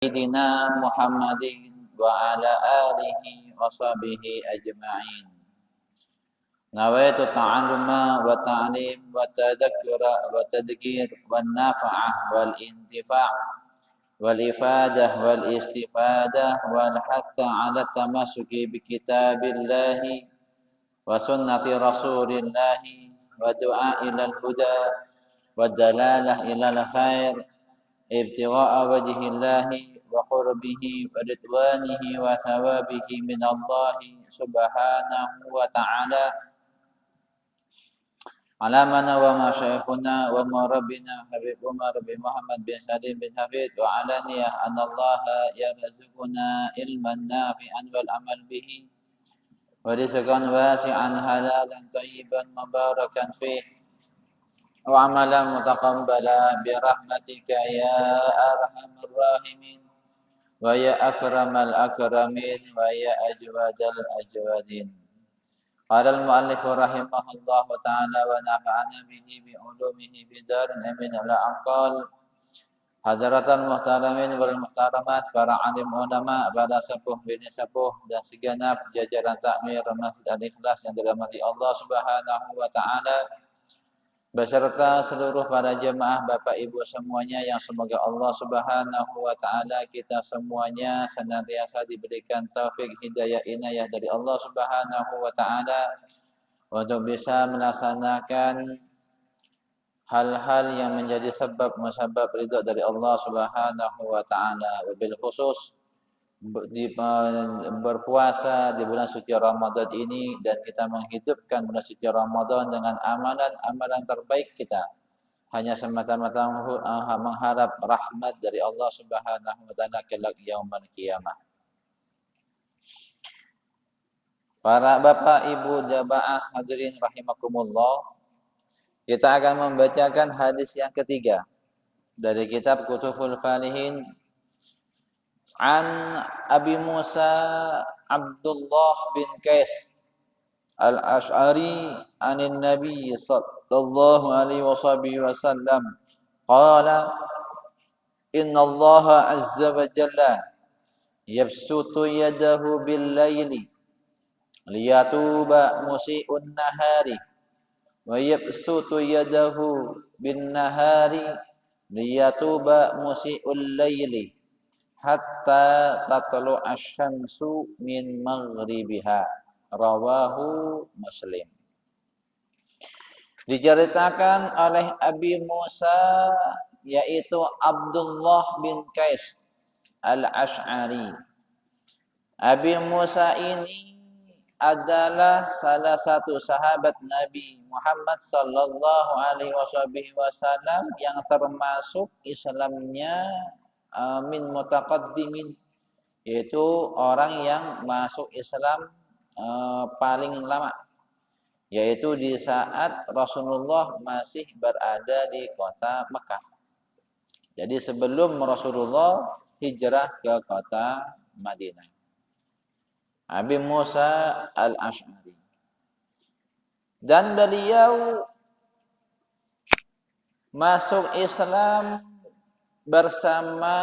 سيدنا محمد وعلى آله وصحبه أجمعين. نويت التعلم والتعليم والتذكر والتذكير والنفع والانتفاع والإفادة والاستفادة والحث على التمسك بكتاب الله وسنة رسول الله والدعاء إلى الهدى والدلالة إلى الخير ابتغاء وجه الله وقربه ورضوانه وثوابه من الله سبحانه وتعالى على من ومشايخنا ومربنا حبيب عمر بن محمد بن سليم بن حفيظ وعلانية أن الله يرزقنا علما نافعا والعمل به ورزقا واسعا حلالا طيبا مباركا فيه وعملا متقبلا برحمتك يا أرحم الراحمين ويا أكرم الأكرمين ويا أجود الأجودين. قال المؤلف رحمه الله تعالى ونفعنا به بعلومه بدار من الأنقال. Hadratan muhtaramin wal muhtaramat, para alim ulama, para sepuh bini sepuh dan segenap jajaran takmir Masjid Al-Ikhlas yang dirahmati Allah Subhanahu wa taala, beserta seluruh para jemaah Bapak Ibu semuanya yang semoga Allah Subhanahu wa taala kita semuanya senantiasa diberikan taufik hidayah inayah dari Allah Subhanahu wa taala untuk bisa melaksanakan hal-hal yang menjadi sebab musabab ridha dari Allah Subhanahu wa taala, wabil khusus berpuasa di bulan suci Ramadan ini dan kita menghidupkan bulan suci Ramadan dengan amalan-amalan terbaik kita hanya semata-mata mengharap rahmat dari Allah Subhanahu wa taala kelak yaumul qiyamah. Para bapak, ibu, jamaah hadirin rahimakumullah, kita akan membacakan hadis yang ketiga dari kitab Kutuful Falihin an Abi Musa Abdullah bin Qais Al-Ash'ari anin Nabi sallallahu alaihi wasallam qala inna Allah azza wa jalla yabsutu yadahu bil laili liyatuba musii'un nahari wa yabsutu yadahu bin nahari liyatuba musii'ul laili hatta tatlu asy-syamsu min maghribiha, rawahu Muslim. Diceritakan oleh Abi Musa yaitu Abdullah bin Qais Al-Ash'ari. Abi Musa ini adalah salah satu sahabat Nabi Muhammad sallallahu alaihi wasallam yang termasuk Islamnya min mutaqaddimin, yaitu orang yang masuk Islam paling lama, yaitu di saat Rasulullah masih berada di kota Mekah. Jadi sebelum Rasulullah hijrah ke kota Madinah. Abi Musa Al-Ash'ari. Dan beliau masuk Islam bersama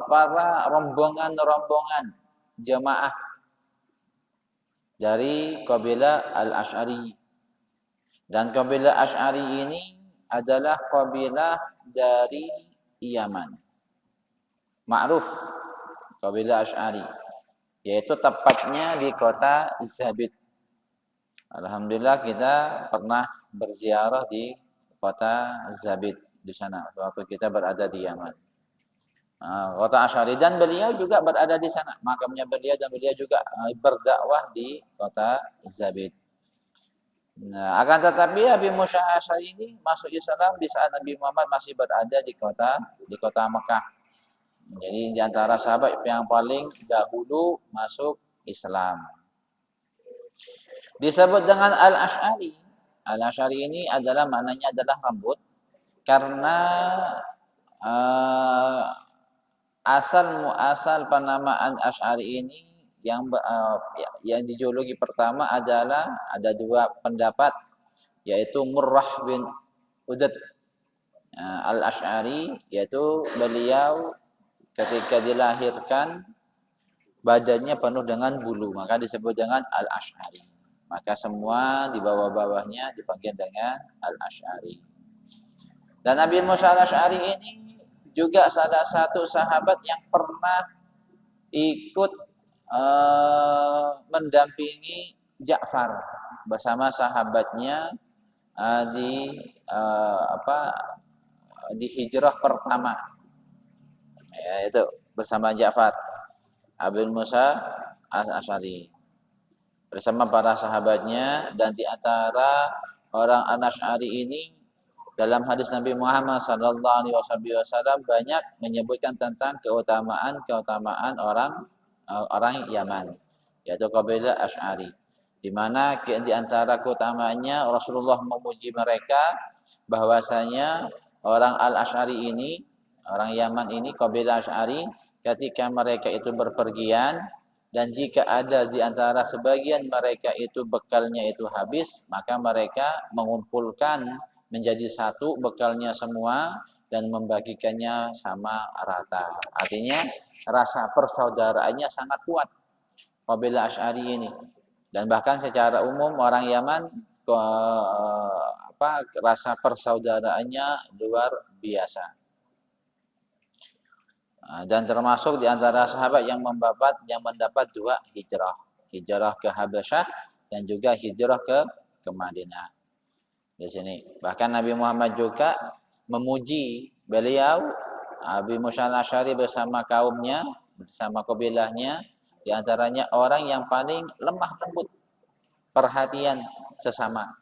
para rombongan-rombongan jemaah dari kabilah Al-Ash'ari. Dan kabilah Ash'ari ini adalah kabilah dari Yaman. Ma'ruf kabilah Ash'ari, yaitu tepatnya di kota Zabid. Alhamdulillah kita pernah berziarah di kota Zabid di sana waktu kita berada di Yaman. Kota Ash'ari, dan beliau juga berada di sana, makamnya beliau, dan beliau juga berdakwah di kota Zabid. Nah, akan tetapi Abi Musa Ash'ari ini masuk Islam di saat Nabi Muhammad masih berada di kota Mekah. Jadi di antara sahabat yang paling dahulu masuk Islam. Disebut dengan Al-Ash'ari. Al-Ash'ari ini adalah maknanya adalah rambut, karena asal penamaan Ash'ari ini yang dijuluki pertama adalah ada dua pendapat, yaitu Murrah bin Udad Al-Ash'ari, yaitu beliau ketika dilahirkan badannya penuh dengan bulu, maka disebut dengan Al-Asy'ari. Maka semua di bawah-bawahnya dipanggil dengan Al-Asy'ari. Dan Nabi Musa Al-Asy'ari ini juga salah satu sahabat yang pernah ikut mendampingi Ja'far bersama sahabatnya di di hijrah pertama, yaitu bersama Ja'far Abu Musa Al-Asy'ari bersama para sahabatnya. Dan di antara orang Al-Asy'ari ini dalam hadis Nabi Muhammad sallallahu alaihi wasallam banyak menyebutkan tentang keutamaan orang Yaman, yaitu kabilah Asy'ari, di mana di antara keutamaannya Rasulullah memuji mereka bahwasanya orang Al-Asy'ari ini, orang Yaman ini, kabilah Asy'ari, ketika mereka itu berpergian dan jika ada di antara sebagian mereka itu bekalnya itu habis, maka mereka mengumpulkan menjadi satu bekalnya semua dan membagikannya sama rata. Artinya rasa persaudaraannya sangat kuat kabilah Asy'ari ini. Dan bahkan secara umum orang Yaman rasa persaudaraannya luar biasa. Dan termasuk di antara sahabat yang mendapat dua hijrah ke Habasyah dan juga hijrah ke Madinah. Di sini bahkan Nabi Muhammad juga memuji beliau Abu Musa Al-Asy'ari bersama kaumnya, bersama kabilahnya, di antaranya orang yang paling lemah lembut, perhatian sesama.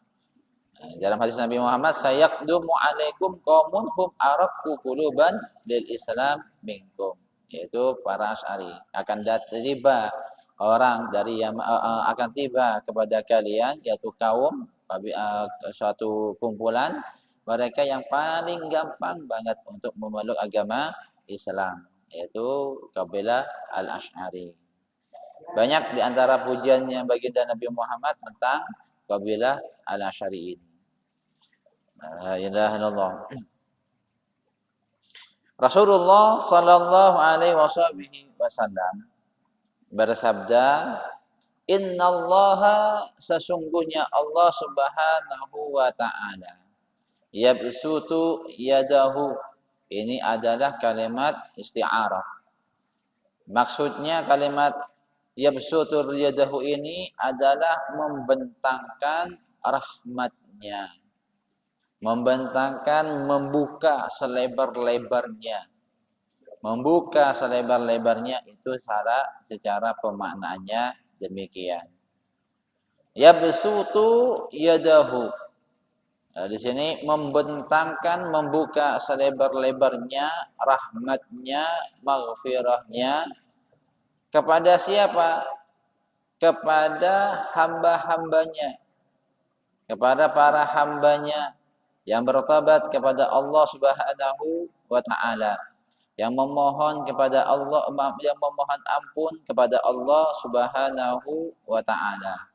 Dalam hadis Nabi Muhammad, sayaqdumu alaikum qaumun hum araqqu quluban lil Islam minkum, yaitu para Asy'ari. Akan tiba orang dari yang akan tiba kepada kalian, yaitu kaum suatu kumpulan mereka yang paling gampang banget untuk memeluk agama Islam, yaitu kabilah Al-Asy'ari. Banyak di antara pujiannya baginda Nabi Muhammad tentang kabilah Al-Asy'ari ini. La ilaha illallah. Rasulullah sallallahu alaihi wasallam bersabda, "Innallaha, sesungguhnya Allah Subhanahu wa taala, yabsutu yadahu." Ini adalah kalimat isti'arah. Maksudnya kalimat yabsutu yadahu ini adalah membentangkan rahmatnya. Membentangkan, membuka selebar-lebarnya. Membuka selebar-lebarnya itu secara pemaknaannya demikian. Yabsutu yadahu. Di sini membentangkan, membuka selebar-lebarnya rahmatnya, maghfirahnya kepada siapa? Kepada hamba-hambanya, kepada para hambanya yang bertobat kepada Allah Subhanahu wa taala, yang memohon kepada Allah, yang memohon ampun kepada Allah Subhanahu wa taala,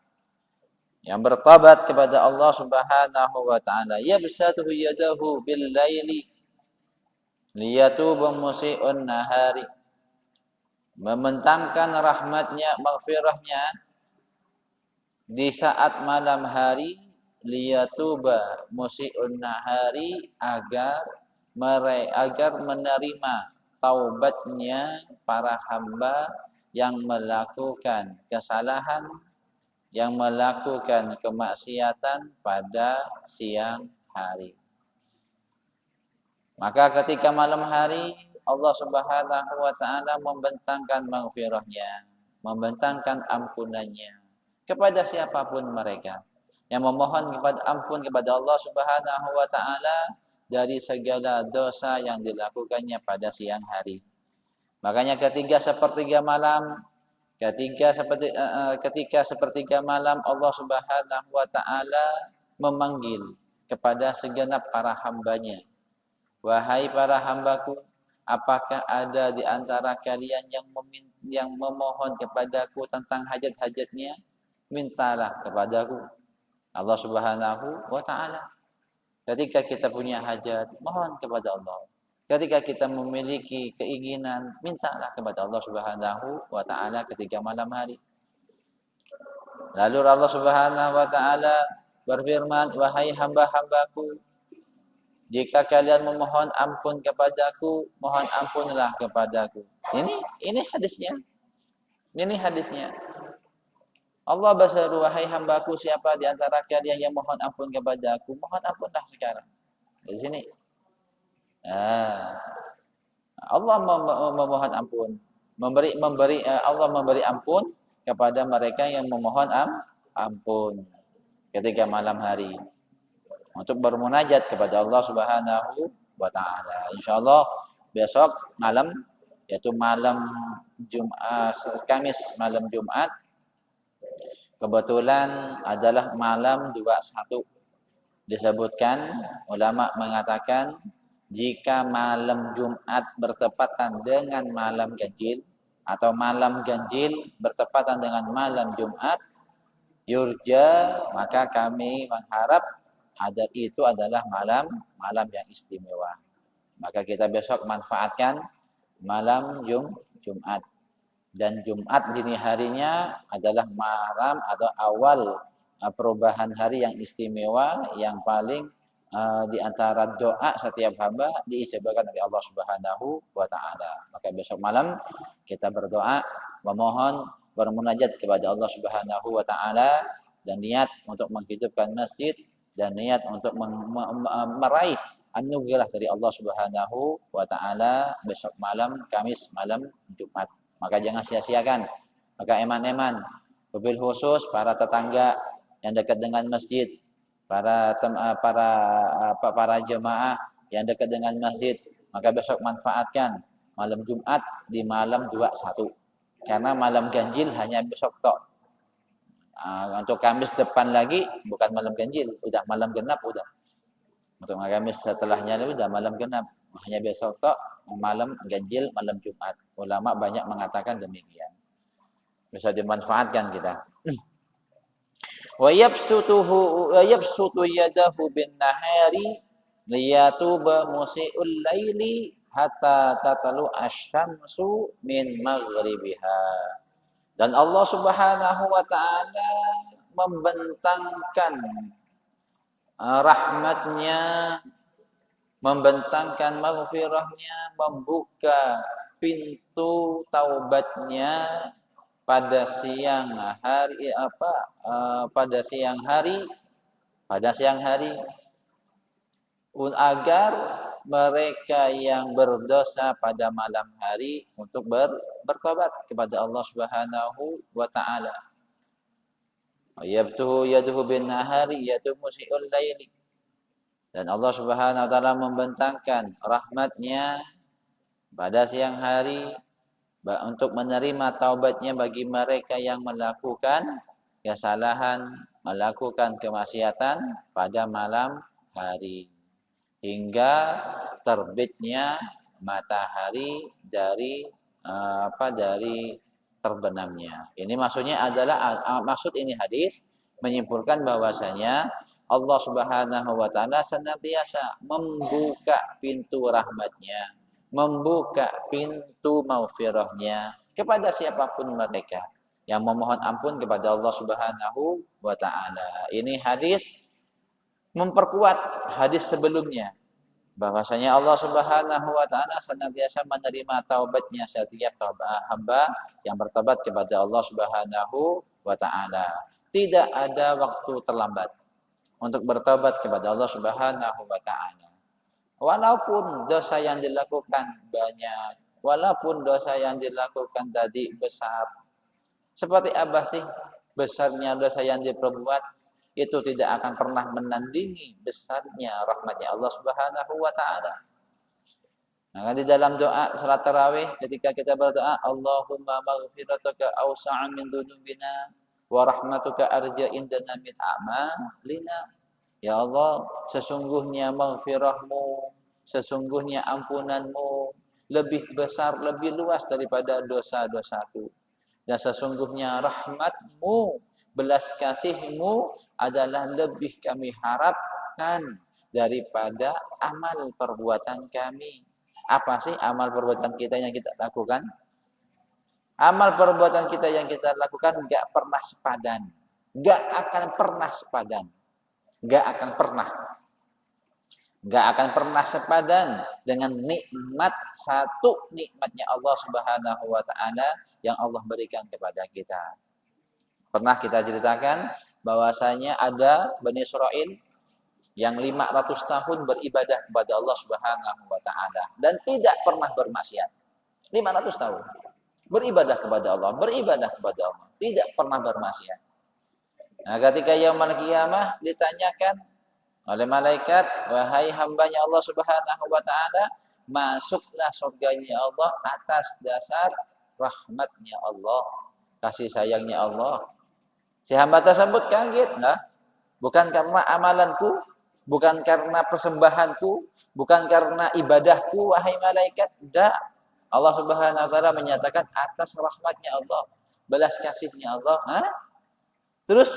yang bertobat kepada Allah Subhanahu wa taala. Yabsatuhu yadahu bil laili liyatuba musii'un nahari. Membentangkan rahmatnya, maghfirahnya di saat malam hari, liyatuba musii'un nahari, agar menerima taubatnya para hamba yang melakukan kesalahan, yang melakukan kemaksiatan pada siang hari. Maka ketika malam hari Allah Subhanahu wa taala membentangkan maghfirahnya, membentangkan ampunannya kepada siapapun mereka yang memohon kepada ampun kepada Allah Subhanahu wa taala dari segala dosa yang dilakukannya pada siang hari. Makanya ketika sepertiga malam Allah Subhanahu wa taala memanggil kepada segenap para hambanya, "Wahai para hambaku, apakah ada di antara kalian yang memohon kepadaku tentang hajat-hajatnya? Mintalah kepadaku." Allah Subhanahu wa taala. Ketika kita punya hajat, mohon kepada Allah. Ketika kita memiliki keinginan, mintalah kepada Allah Subhanahu wa taala ketika malam hari. Lalu Allah Subhanahu wa taala berfirman, "Wahai hamba-hambaku, jika kalian memohon ampun kepadaku, mohon ampunlah kepadaku." Ini hadisnya. Ini hadisnya. Allah berseru, "Wahai hambaku, siapa di antara kalian yang mohon ampun kepadaku, mohon ampunlah sekarang." Di sini. Allah memohon ampun, Allah memberi ampun kepada mereka yang memohon ampun ketika malam hari untuk bermunajat kepada Allah Subhanahu wa taala. Insyaallah besok malam, yaitu malam Jumat, Kamis malam Jumat, kebetulan adalah malam 21. Disebutkan ulama mengatakan jika malam Jumat bertepatan dengan malam ganjil atau malam ganjil bertepatan dengan malam Jumat, yurja, maka kami mengharap itu adalah malam yang istimewa. Maka kita besok manfaatkan malam Jumat. Dan Jumat dini harinya adalah malam atau awal perubahan hari yang istimewa, yang paling di antara doa setiap hamba diijabahkan oleh Allah Subhanahu wa taala. Maka besok malam kita berdoa, memohon, bermunajat kepada Allah Subhanahu wa taala dan niat untuk menghidupkan masjid dan niat untuk meraih anugerah dari Allah Subhanahu wa taala besok malam Kamis malam Jumat. Maka jangan sia-siakan. Maka eman-eman, wabil khusus para tetangga yang dekat dengan masjid, para jemaah yang dekat dengan masjid, maka besok manfaatkan malam Jumat di malam 21. Karena malam ganjil hanya besok tok. Untuk Kamis depan lagi bukan malam ganjil, udah malam genap udah. Untuk Kamis setelahnya udah malam genap, hanya besok tok malam ganjil malam Jumat. Ulama banyak mengatakan demikian. Bisa dimanfaatkan kita. Wa yabsutu yadahu bin nahari liyatuba musi'ul laili hatta tatalu asyamsu min maghribiha. Dan Allah Subhanahu wa taala membentangkan rahmatnya, membentangkan maghfirahnya, membuka pintu taubatnya pada siang hari agar mereka yang berdosa pada malam hari untuk bertobat kepada Allah Subhanahu wa taala. Yabtuhu yaduhu bin nahari yatubu musiul laili. Dan Allah Subhanahu wa taala membentangkan rahmatnya pada siang hari untuk menerima taubatnya bagi mereka yang melakukan kesalahan, melakukan kemaksiatan pada malam hari hingga terbitnya matahari dari terbenamnya. Ini maksudnya adalah maksud ini hadis menyimpulkan bahwasanya Allah Subhanahu wa taala senantiasa membuka pintu rahmatnya, membuka pintu maghfirahnya kepada siapapun mereka yang memohon ampun kepada Allah Subhanahu wa taala. Ini hadis memperkuat hadis sebelumnya bahwasanya Allah Subhanahu wa taala senantiasa menerima taubatnya setiap hamba yang bertobat kepada Allah Subhanahu wa taala. Tidak ada waktu terlambat untuk bertobat kepada Allah Subhanahu wa taala. Walaupun dosa yang dilakukan banyak, walaupun dosa yang dilakukan tadi besar. Seperti apa sih besarnya dosa yang diperbuat? Itu tidak akan pernah menandingi besarnya rahmatnya Allah Subhanahu wa taala. Nah, di dalam doa salat tarawih ketika kita berdoa, Allahumma maghfiratuka awsa'a min dzunubina wa rahmatuka arja indana min a'malina. Ya Allah, sesungguhnya maghfirahmu, sesungguhnya ampunanmu lebih besar, lebih luas daripada dosa-dosaku. Dan sesungguhnya rahmatmu, belas kasihmu adalah lebih kami harapkan daripada amal perbuatan kami. Apa sih amal perbuatan kita yang kita lakukan? Amal perbuatan kita yang kita lakukan nggak pernah sepadan. Nggak akan pernah sepadan. Nggak akan pernah. Nggak akan pernah sepadan dengan nikmat, satu nikmatnya Allah Subhanahu wa taala yang Allah berikan kepada kita. Pernah kita ceritakan bahwasanya ada Bani Israil yang 500 tahun beribadah kepada Allah Subhanahu wa taala dan tidak pernah bermaksiat. 500 tahun beribadah kepada Allah, tidak pernah bermaksiat. Nah, ketika yaumul qiyamah ditanyakan oleh malaikat, wahai hambanya Allah Subhanahu wa taala, masuklah surganya Allah atas dasar rahmatnya Allah, kasih sayangnya Allah. Si hamba tersebut kaget, nah, bukan karena amalanku, bukan karena persembahanku, bukan karena ibadahku, wahai malaikat. Tidak. Allah Subhanahu wa taala menyatakan atas rahmatnya Allah, belas kasihnya Allah. Hah? Terus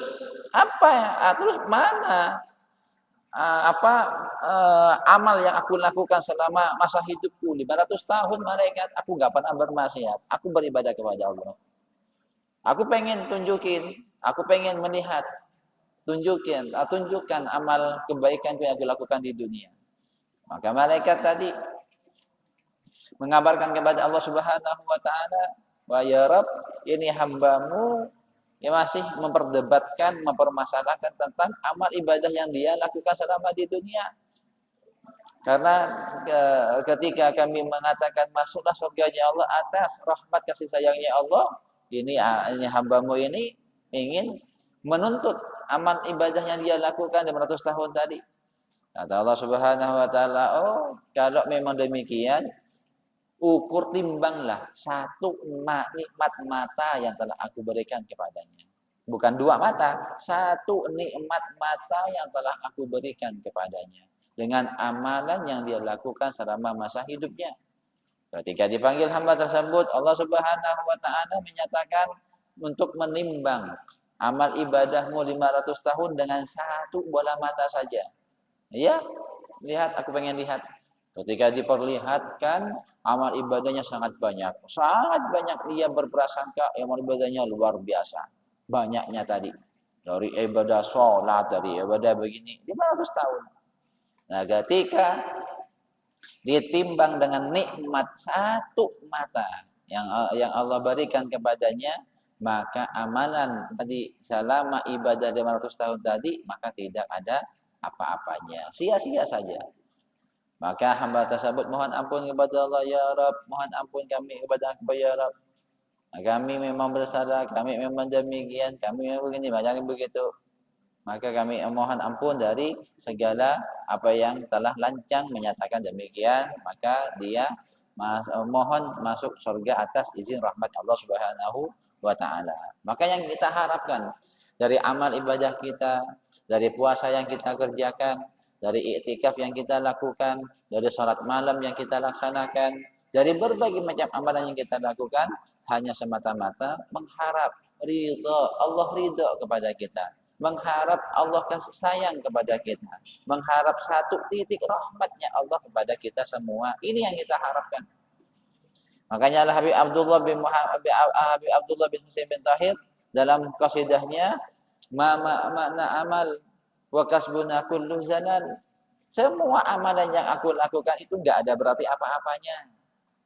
apa ya? Terus mana amal yang aku lakukan selama masa hidupku 500 tahun malaikat? Aku nggak pernah bermaksiat. Aku beribadah kepada Allah. Aku pengen tunjukin, aku pengen melihat, tunjukkan amal kebaikan yang aku lakukan di dunia. Maka malaikat tadi mengabarkan kepada Allah Subhanahu wa taala, "Wa ya Rabb, ini hambamu yang masih memperdebatkan, mempermasalahkan tentang amal ibadah yang dia lakukan selama di dunia. Karena ketika kami mengatakan masuklah surganya Allah atas rahmat kasih sayangnya Allah, ini hambamu ini ingin menuntut amal ibadah yang dia lakukan 500 tahun tadi." Kata Allah Subhanahu wa taala, "Oh, kalau memang demikian, ukur timbanglah satu nikmat mata yang telah aku berikan kepadanya." Bukan dua mata, satu nikmat mata yang telah aku berikan kepadanya. Dengan amalan yang dia lakukan selama masa hidupnya. Ketika dipanggil hamba tersebut, Allah Subhanahu wa taala menyatakan untuk menimbang amal ibadahmu 500 tahun dengan satu bola mata saja. Ya, lihat, aku pengen lihat. Ketika diperlihatkan amal ibadahnya sangat banyak. Sangat banyak, dia berprasangka amal ibadahnya luar biasa. Banyaknya tadi. Dari ibadah sholat, dari ibadah begini. 500 tahun. Nah, ketika ditimbang dengan nikmat satu mata yang Allah berikan kepadanya, maka amalan tadi selama ibadah 500 tahun tadi, maka tidak ada apa-apanya. Sia-sia saja. Maka hamba tersebut mohon ampun kepada Allah, ya Rabb, mohon ampun kami kepada Engkau ya Rabb. Kami memang bersalah, kami memang demikian, kami memang begini, macam begitu. Maka kami mohon ampun dari segala apa yang telah lancang menyatakan demikian. Maka dia mohon masuk surga atas izin rahmat Allah Subhanahu wa taala. Maka yang kita harapkan dari amal ibadah kita, dari puasa yang kita kerjakan, dari iktikaf yang kita lakukan, dari salat malam yang kita laksanakan, dari berbagai macam amalan yang kita lakukan, hanya semata-mata mengharap Allah ridha kepada kita, mengharap Allah kasih sayang kepada kita, mengharap satu titik rahmatnya Allah kepada kita semua. Ini yang kita harapkan. Makanya Habib Abdullah bin Husain bin Tahir dalam qasidahnya makna amal wa kasbuna kullu zalal. Semua amalan yang aku lakukan itu enggak ada berarti apa-apanya.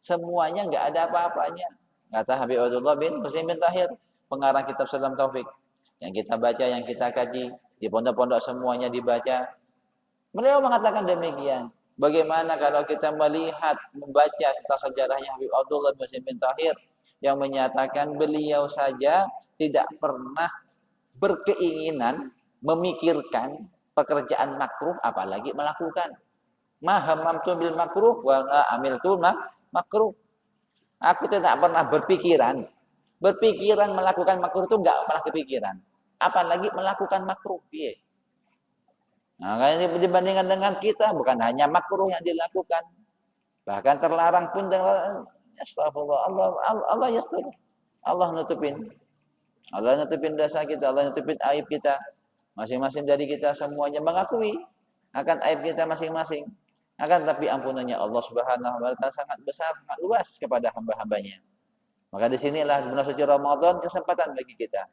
Semuanya enggak ada apa-apanya. Kata Habib Abdullah bin Husain bin Tahir, pengarang kitab Salam Taufik. Yang kita baca, yang kita kaji, di pondok-pondok semuanya dibaca. Beliau mengatakan demikian. Bagaimana kalau kita melihat, membaca sejarahnya Habib Abdullah bin Husain bin Tahir yang menyatakan beliau saja tidak pernah berkeinginan memikirkan pekerjaan makruh apalagi melakukan. Ma hammamtu bil makruh wa amiltu makruh. Aku tidak pernah berpikiran melakukan makruh itu enggak pernah kepikiran. Apalagi melakukan makruh. Piye? Nah, kalau dibandingkan dengan kita, bukan hanya makruh yang dilakukan, bahkan terlarang pun dengan astagfirullah, Allah yastur. Allah nutupin dosa kita, Allah nutupin aib kita. Masing-masing dari kita semuanya mengakui akan aib kita masing-masing. Akan tapi ampunannya Allah Subhanahu wa taala sangat besar, sangat luas kepada hamba-hambanya. Maka di sinilah bulan suci Ramadan kesempatan bagi kita.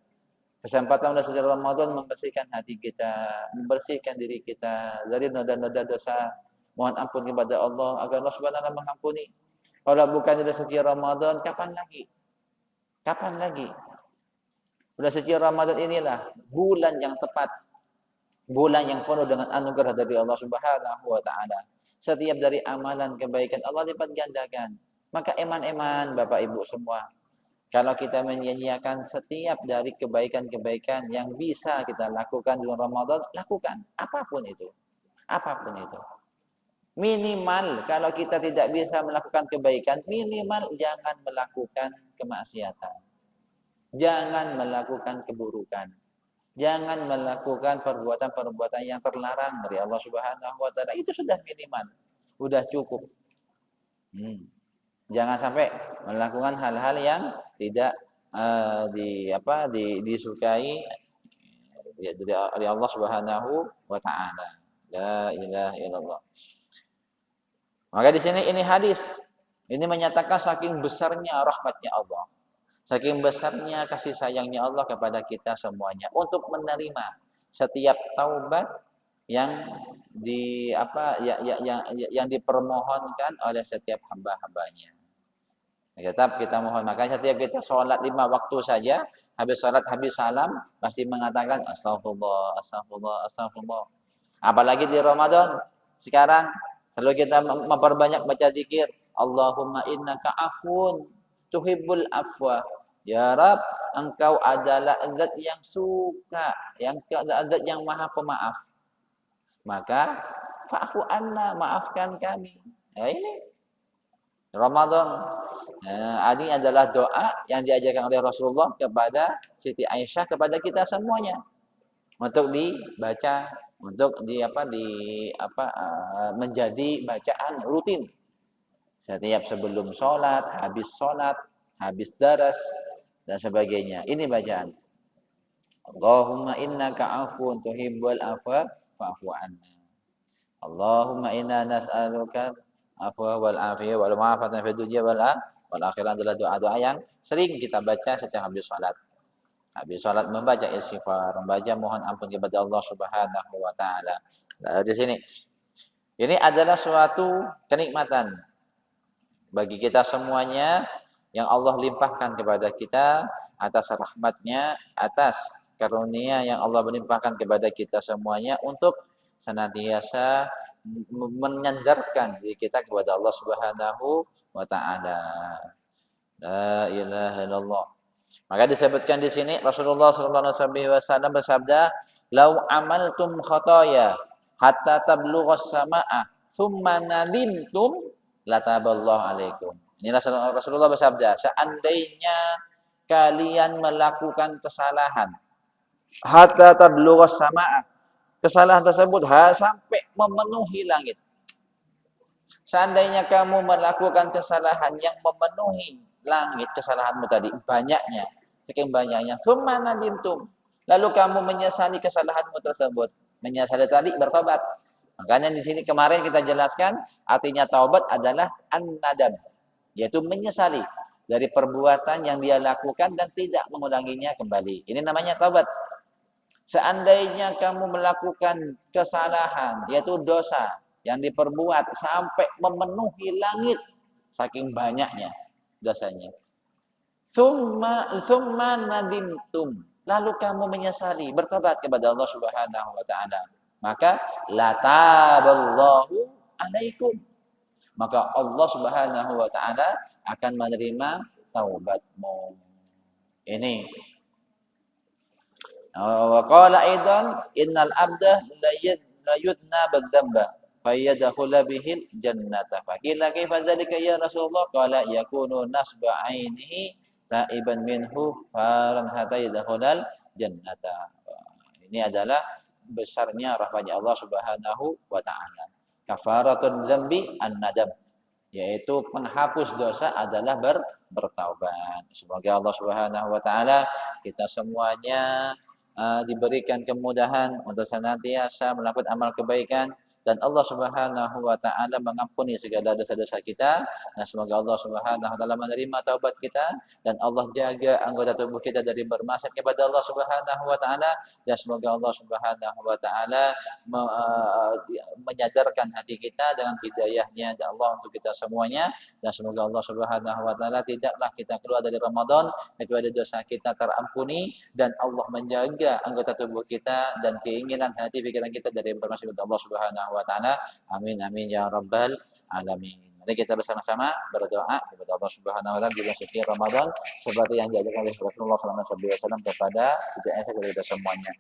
Kesempatan bulan suci Ramadan membersihkan hati kita, membersihkan diri kita dari noda-noda dosa. Mohon ampun kepada Allah agar Allah Subhanahu wa taala mengampuni. Kalau bukan bulan suci Ramadan, kapan lagi? Kapan lagi? Bulan suci Ramadan inilah bulan yang tepat, bulan yang penuh dengan anugerah dari Allah Subhanahu wa taala. Setiap dari amalan kebaikan Allah lipat gandakan. Maka eman-eman Bapak Ibu semua, kalau kita menyia-nyiakan setiap dari kebaikan-kebaikan yang bisa kita lakukan di bulan Ramadan, lakukan apapun itu. Apapun itu. Minimal kalau kita tidak bisa melakukan kebaikan, minimal jangan melakukan kemaksiatan. Jangan melakukan keburukan. Jangan melakukan perbuatan-perbuatan yang terlarang dari Allah Subhanahu wa taala. Itu sudah minimal. Sudah cukup. Jangan sampai melakukan hal-hal yang tidak disukai dari Allah Subhanahu wa taala. La ilaha illallah. Maka di sini ini hadis. Ini menyatakan saking besarnya rahmatnya Allah. Saking besarnya kasih sayangnya Allah kepada kita semuanya untuk menerima setiap taubat yang yang dipermohonkan oleh setiap hamba-hambanya. Tetap kita mohon, makanya setiap kita sholat 5 waktu saja, habis sholat habis salam pasti mengatakan astagfirullah, astagfirullah, astagfirullah. Apalagi di Ramadan sekarang selalu kita memperbanyak baca zikir, Allahumma innaka afun tuhibbul afwa. Ya Rab, Engkau adalah zat yang suka, zat yang maha pemaaf. Maka fa'fu anna, maafkan kami. Ya ini Ramadan. Ini adalah doa yang diajarkan oleh Rasulullah kepada Siti Aisyah, kepada kita semuanya. Untuk dibaca, untuk menjadi bacaan rutin. Setiap sebelum sholat, habis daras, dan sebagainya. Ini bacaan. Allahumma innaka afun tuhibbul afwa fa'fu anna. Allahumma inna nas'aluka afwa wal afiyah wal ma'afatan fid dunya wal akhirah. Adalah doa-doa yang sering kita baca setiap habis salat. Habis salat membaca istighfar, membaca mohon ampun kepada Allah Subhanahu wa taala. Nah, di sini ini adalah suatu kenikmatan bagi kita semuanya yang Allah limpahkan kepada kita atas rahmatnya, atas karunia yang Allah melimpahkan kepada kita semuanya untuk senantiasa menyandarkan diri kita kepada Allah Subhanahu wa taala. La ilaha illallah. Maka disebutkan di sini Rasulullah sallallahu alaihi wasallam bersabda, "Lau amaltum khotoya hatta tablughas samaa, tsumma nadimtum lataballahu alaikum." Inilah Rasulullah bersabda, seandainya kalian melakukan kesalahan hatta tablughas samaa, kesalahan tersebut sampai memenuhi langit. Seandainya kamu melakukan kesalahan yang memenuhi langit, kesalahanmu tadi banyaknya, saking banyaknya, summa nadimtum, lalu kamu menyesali kesalahanmu tersebut, menyesali tadi bertobat. Makanya di sini kemarin kita jelaskan artinya taubat adalah an-nadam, yaitu menyesali dari perbuatan yang dia lakukan dan tidak mengulanginya kembali. Ini namanya taubat. Seandainya kamu melakukan kesalahan, yaitu dosa yang diperbuat sampai memenuhi langit, saking banyaknya dosanya. Summa nadimtum, lalu kamu menyesali, bertobat kepada Allah Subhanahu wa taala. Maka lataballahu alaikum. Maka Allah Subhanahu wa taala akan menerima taubatmu. Ini. Wa qala aidan innal abda la yudna badzamba fayadkhulu bihil jannata. Faqila kaifa dzalika ya Rasulullah? Qala yakunu nasba ainihi taiban minhu faran hatta yadkhulal jannata. Ini adalah besarnya rahmatnya Allah Subhanahu wa taala. Kafaratun dzambi an-nadam, yaitu penghapus dosa adalah bertaubat. Semoga Allah Subhanahu wa taala kita semuanya diberikan kemudahan untuk senantiasa melakukan amal kebaikan dan Allah Subhanahu wa taala mengampuni segala dosa-dosa kita. Dan semoga Allah Subhanahu wa taala menerima taubat kita dan Allah jaga anggota tubuh kita dari bermaksiat kepada Allah Subhanahu wa taala, dan semoga Allah Subhanahu wa taala menyadarkan hati kita dengan hidayahnya ya Allah untuk kita semuanya, dan semoga Allah Subhanahu wa taala tidaklah kita keluar dari Ramadan kecuali dosa kita terampuni dan Allah menjaga anggota tubuh kita dan keinginan hati pikiran kita dari bermaksiat kepada Allah Subhanahu wa taala. Amin amin ya rabbal alamin. Mari kita bersama-sama berdoa kepada Allah Subhanahu wa taala di bulan suci Ramadan seperti yang diajarkan oleh Rasulullah sallallahu alaihi wasallam kepada Siti Aisyah kepada kita semuanya.